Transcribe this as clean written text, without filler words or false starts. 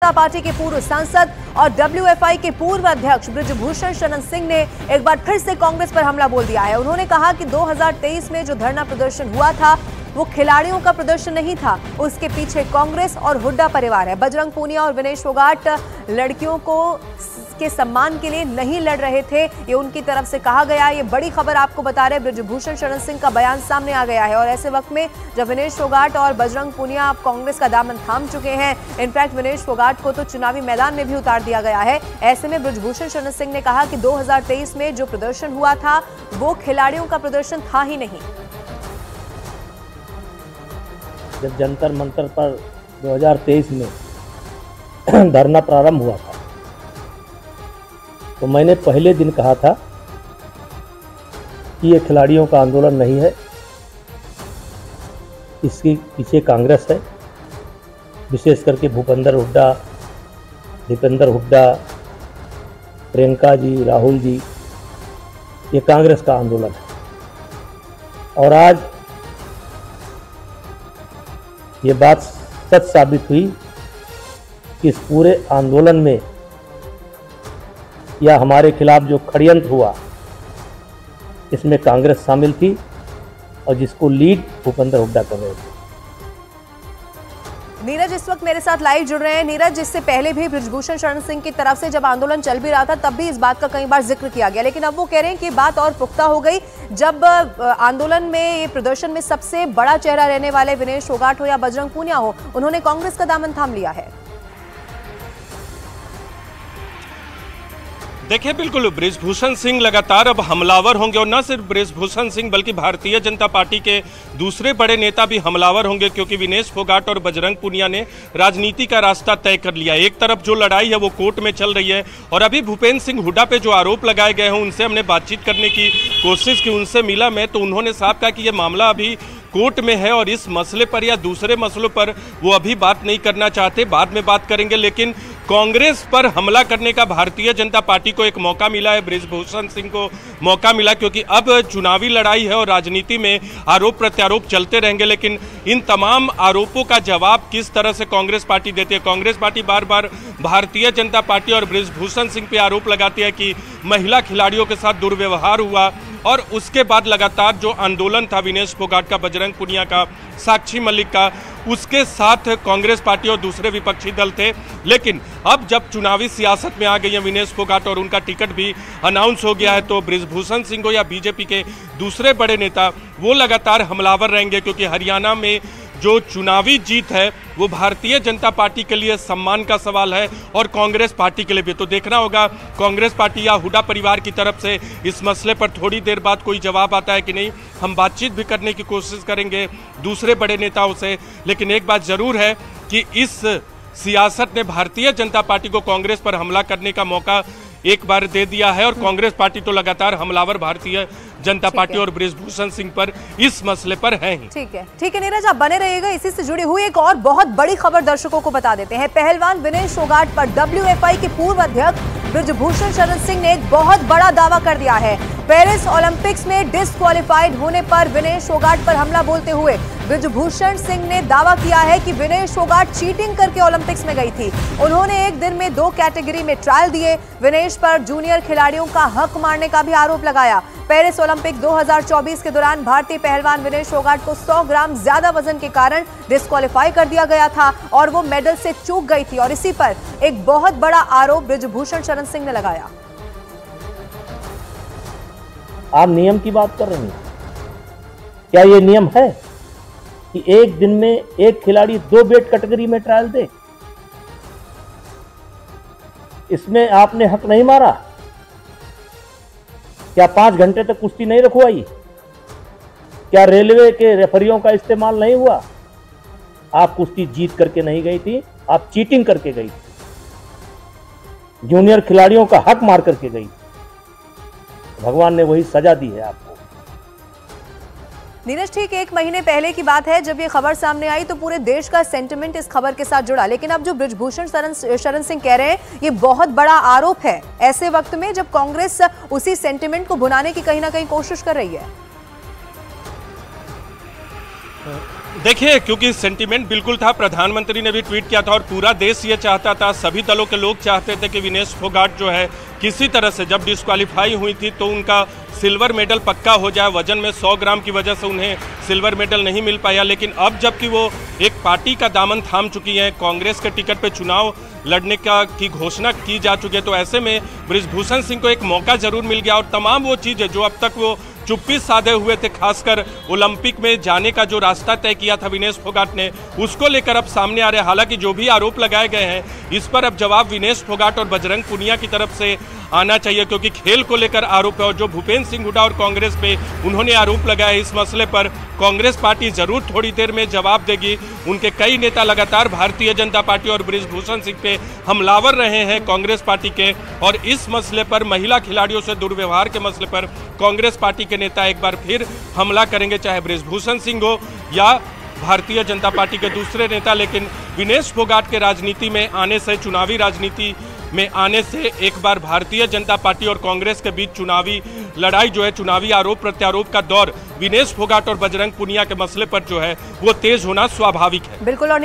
जनता party के पूर्व सांसद और WFI के पूर्व अध्यक्ष बृजभूषण शरण सिंह ने एक बार फिर से कांग्रेस पर हमला बोल दिया है। उन्होंने कहा कि 2023 में जो धरना प्रदर्शन हुआ था वो खिलाड़ियों का प्रदर्शन नहीं था, उसके पीछे कांग्रेस और हुड्डा परिवार है। बजरंग पूनिया और विनेश फोगाट लड़कियों को के सम्मान के लिए नहीं लड़ रहे थे, ये उनकी तरफ से कहा गया। ये बड़ी खबर आपको बता रहे बृजभूषण शरण सिंह का बयान सामने आ गया है और ऐसे वक्त में जब विनेश फोगाट और बजरंग पूनिया अब कांग्रेस का दामन थाम चुके हैं, इनफैक्ट विनेश फोगाट को तो चुनावी मैदान में भी उतार दिया गया है। ऐसे में बृजभूषण शरण सिंह ने कहा कि 2023 में जो प्रदर्शन हुआ था वो खिलाड़ियों का प्रदर्शन था ही नहीं। जब जंतर मंतर पर 2023 में धरना प्रारंभ हुआ था तो मैंने पहले दिन कहा था कि ये खिलाड़ियों का आंदोलन नहीं है, इसके पीछे कांग्रेस है, विशेष करके भूपेंद्र हुड्डा, दीपेंद्र हुड्डा, प्रियंका जी, राहुल जी, ये कांग्रेस का आंदोलन है। और आज ये बात सच साबित हुई कि इस पूरे आंदोलन में या हमारे खिलाफ जो षड्यंत्र हुआ इसमें कांग्रेस शामिल थी और जिसको लीड भूपेंद्र हुड्डा कर रहे थे। नीरज इस वक्त मेरे साथ लाइव जुड़ रहे हैं। नीरज, इससे पहले भी बृजभूषण शरण सिंह की तरफ से जब आंदोलन चल भी रहा था तब भी इस बात का कई बार जिक्र किया गया, लेकिन अब वो कह रहे हैं कि बात और पुख्ता हो गई जब आंदोलन में, ये प्रदर्शन में सबसे बड़ा चेहरा रहने वाले विनेश फोगाट हो या बजरंग पूनिया हो, उन्होंने कांग्रेस का दामन थाम लिया है। देखिए, बिल्कुल बृजभूषण सिंह लगातार अब हमलावर होंगे और न सिर्फ बृजभूषण सिंह बल्कि भारतीय जनता पार्टी के दूसरे बड़े नेता भी हमलावर होंगे, क्योंकि विनेश फोगाट और बजरंग पूनिया ने राजनीति का रास्ता तय कर लिया। एक तरफ जो लड़ाई है वो कोर्ट में चल रही है और अभी भूपेंद्र सिंह हुड्डा पे जो आरोप लगाए गए हैं उनसे हमने बातचीत करने की कोशिश की, उनसे मिला मैं, तो उन्होंने साफ कहा कि ये मामला अभी कोर्ट में है और इस मसले पर या दूसरे मसलों पर वो अभी बात नहीं करना चाहते, बाद में बात करेंगे। लेकिन कांग्रेस पर हमला करने का भारतीय जनता पार्टी को एक मौका मिला है, बृजभूषण सिंह को मौका मिला, क्योंकि अब चुनावी लड़ाई है और राजनीति में आरोप प्रत्यारोप चलते रहेंगे। लेकिन इन तमाम आरोपों का जवाब किस तरह से कांग्रेस पार्टी देती है? कांग्रेस पार्टी बार बार भारतीय जनता पार्टी और बृजभूषण सिंह पे आरोप लगाती है कि महिला खिलाड़ियों के साथ दुर्व्यवहार हुआ और उसके बाद लगातार जो आंदोलन था विनेश फोगाट का, बजरंग पूनिया का, साक्षी मलिक का, उसके साथ कांग्रेस पार्टी और दूसरे विपक्षी दल थे। लेकिन अब जब चुनावी सियासत में आ गई है विनेश फोगाट और उनका टिकट भी अनाउंस हो गया है, तो बृजभूषण सिंह को या बीजेपी के दूसरे बड़े नेता वो लगातार हमलावर रहेंगे, क्योंकि हरियाणा में जो चुनावी जीत है वो भारतीय जनता पार्टी के लिए सम्मान का सवाल है और कांग्रेस पार्टी के लिए भी। तो देखना होगा कांग्रेस पार्टी या हुड्डा परिवार की तरफ से इस मसले पर थोड़ी देर बाद कोई जवाब आता है कि नहीं। हम बातचीत भी करने की कोशिश करेंगे दूसरे बड़े नेताओं से, लेकिन एक बात जरूर है कि इस सियासत ने भारतीय जनता पार्टी को कांग्रेस पर हमला करने का मौका एक बार दे दिया है और कांग्रेस पार्टी तो लगातार हमलावर भारतीय जनता पार्टी और बृजभूषण सिंह पर इस मसले पर है ही। ठीक है नीरज, आप बने रहिएगा। इसी से जुड़ी हुई एक और बहुत बड़ी खबर दर्शकों को बता देते हैं। पहलवान विनेश फोगाट पर WFI के पूर्व अध्यक्ष बृजभूषण शरण सिंह ने एक बहुत बड़ा दावा कर दिया है। पेरिस ओलंपिक्स में डिस्क्वालिफाइड होने पर विनेश फोगाट पर हमला बोलते हुए बृजभूषण सिंह ने दावा किया है कि विनेश फोगाट चीटिंग करके ओलंपिक्स में गई थी। उन्होंने एक दिन में 2 कैटेगरी में ट्रायल दिए। विनेश पर जूनियर खिलाड़ियों का हक मारने का भी आरोप लगाया। पेरिस ओलंपिक 2024 के दौरान भारतीय पहलवान विनेश फोगाट को 100 ग्राम ज्यादा वजन के कारण डिस्क्वालीफाई कर दिया गया था और वो मेडल से चूक गई थी और इसी पर एक बहुत बड़ा आरोप बृजभूषण शरण सिंह ने लगाया। आप नियम की बात कर रहे हैं, क्या ये नियम है कि एक दिन में एक खिलाड़ी 2 वेट कैटेगरी में ट्रायल दे? इसमें आपने हक नहीं मारा? क्या 5 घंटे तक कुश्ती नहीं रखवाई? क्या रेलवे के रेफरियों का इस्तेमाल नहीं हुआ? आप कुश्ती जीत करके नहीं गई थी, आप चीटिंग करके गई थी, जूनियर खिलाड़ियों का हक मार करके गई थी। भगवान ने वही सजा दी है आपको। नीरज, ठीक 1 महीने पहले की बात है जब ये खबर सामने आई तो पूरे देश का सेंटिमेंट इस खबर के साथ जुड़ा, लेकिन अब जो बृजभूषण शरण सिंह कह रहे हैं ये बहुत बड़ा आरोप है, ऐसे वक्त में जब कांग्रेस उसी सेंटिमेंट को भुनाने की कहीं ना कहीं कोशिश कर रही है। देखिए, क्योंकि सेंटीमेंट बिल्कुल था, प्रधानमंत्री ने भी ट्वीट किया था और पूरा देश ये चाहता था, सभी दलों के लोग चाहते थे कि विनेश फोगाट जो है किसी तरह से, जब डिस्क्वालीफाई हुई थी तो उनका सिल्वर मेडल पक्का हो जाए। वजन में 100 ग्राम की वजह से उन्हें सिल्वर मेडल नहीं मिल पाया, लेकिन अब जबकि वो एक पार्टी का दामन थाम चुकी हैं, कांग्रेस के टिकट पे चुनाव लड़ने की घोषणा की जा चुकी है, तो ऐसे में बृजभूषण सिंह को एक मौका जरूर मिल गया। और तमाम वो चीज़ें जो अब तक वो चुप्पी साधे हुए थे, खासकर ओलंपिक में जाने का जो रास्ता तय किया था विनेश फोगाट ने, उसको लेकर अब सामने आ रहे हैं। हालांकि जो भी आरोप लगाए गए हैं, इस पर अब जवाब विनेश फोगाट और बजरंग पुनिया की तरफ से आना चाहिए, क्योंकि खेल को लेकर आरोप है। और जो भूपेंद्र सिंह हुड्डा और कांग्रेस पे उन्होंने आरोप लगाया है, इस मसले पर कांग्रेस पार्टी जरूर थोड़ी देर में जवाब देगी। उनके कई नेता लगातार भारतीय जनता पार्टी और बृजभूषण सिंह पे हमलावर रहे हैं कांग्रेस पार्टी के, और इस मसले पर, महिला खिलाड़ियों से दुर्व्यवहार के मसले पर कांग्रेस पार्टी के नेता एक बार फिर हमला करेंगे, चाहे बृजभूषण सिंह हो या भारतीय जनता पार्टी के दूसरे नेता। लेकिन विनेश फोगाट के राजनीति में आने से, चुनावी राजनीति में आने से एक बार भारतीय जनता पार्टी और कांग्रेस के बीच चुनावी लड़ाई जो है, चुनावी आरोप प्रत्यारोप का दौर विनेश फोगाट और बजरंग पुनिया के मसले पर जो है वो तेज होना स्वाभाविक है। बिल्कुल। और